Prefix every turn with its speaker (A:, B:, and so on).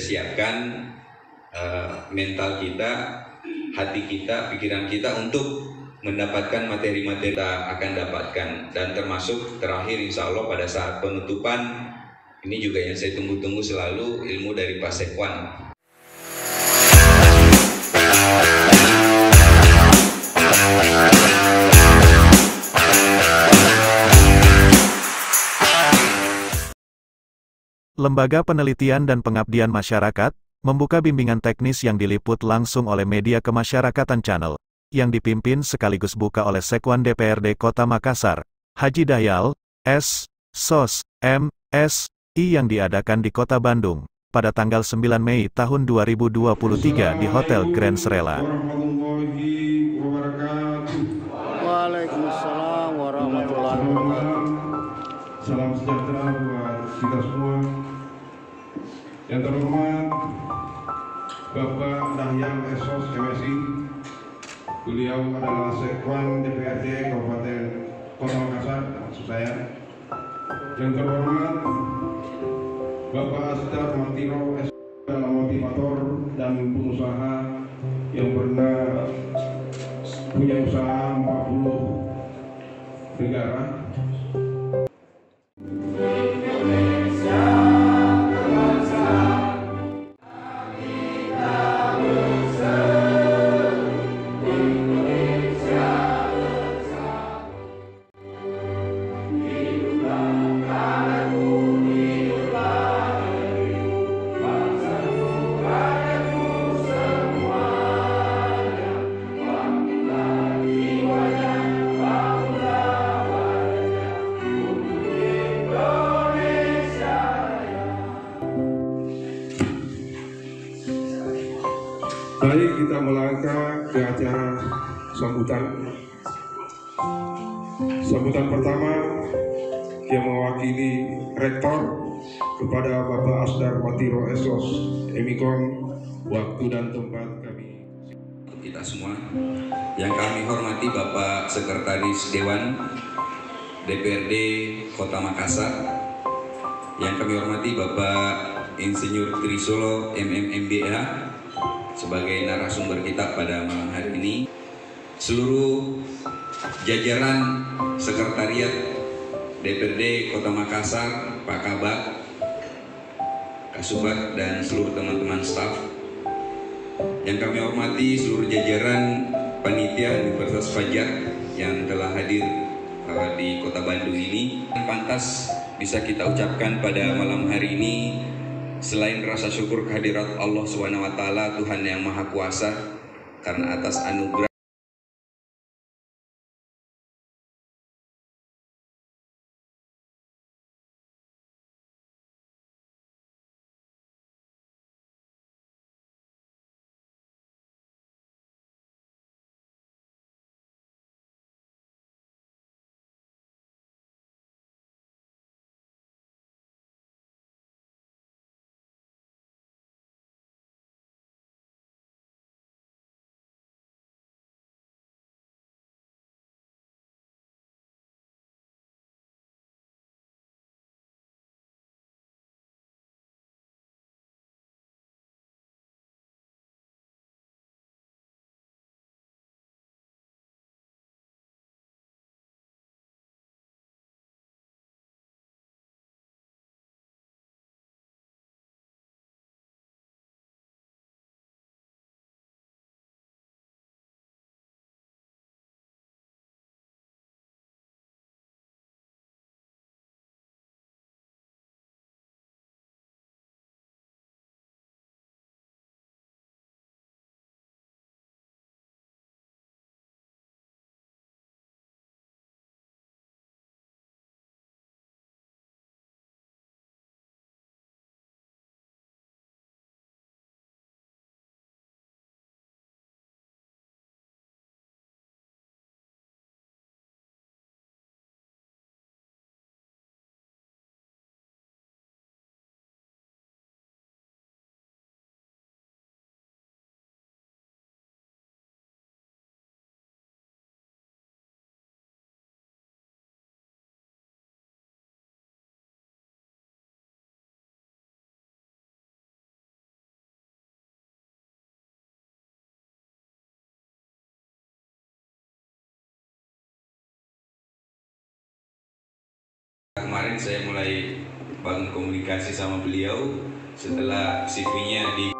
A: Siapkan mental kita, hati kita, pikiran kita untuk mendapatkan materi-materi kita akan dapatkan, dan termasuk terakhir insya Allah pada saat penutupan ini juga yang saya tunggu-tunggu selalu, ilmu dari Pak Sekwan.
B: Lembaga Penelitian dan Pengabdian Masyarakat membuka bimbingan teknis yang diliput langsung oleh Media Kemasyarakatan Channel, yang dipimpin sekaligus buka oleh Sekwan DPRD Kota Makassar, Haji Dahyal, S. Sos. M. S. I yang diadakan di Kota Bandung, pada tanggal 9 Mei tahun 2023 di Hotel Grand Serela.
C: Waalaikumsalam warahmatullahi wabarakatuh.
D: Salam sejahtera buat kita semua. Yang terhormat Bapak Dahyal Esos MSI, beliau adalah Sekwan DPRD Kabupaten Kota Makassar, maksud saya. Yang terhormat Bapak Asdar Matiro S, adalah motivator dan pengusaha yang pernah punya usaha 40 negara. Baik, kita melangkah ke acara sambutan. Sambutan pertama yang mewakili Rektor kepada Bapak Asdar Matiro Esos Emikom, waktu dan tempat kami.
A: Kita semua, yang kami hormati Bapak Sekretaris Dewan DPRD Kota Makassar, yang kami hormati Bapak Insinyur Trisolo MMMBA sebagai narasumber kita pada malam hari ini, seluruh jajaran Sekretariat DPRD Kota Makassar, Pak Kabak, Kasubag, dan seluruh teman-teman staf yang kami hormati, seluruh jajaran panitia Universitas Fajar yang telah hadir di Kota Bandung ini. Pantas bisa kita ucapkan pada malam hari ini, selain rasa syukur kehadirat Allah SWT, Tuhan yang Maha Kuasa, karena atas anugerah kemarin saya mulai bangun komunikasi sama beliau setelah CV-nya di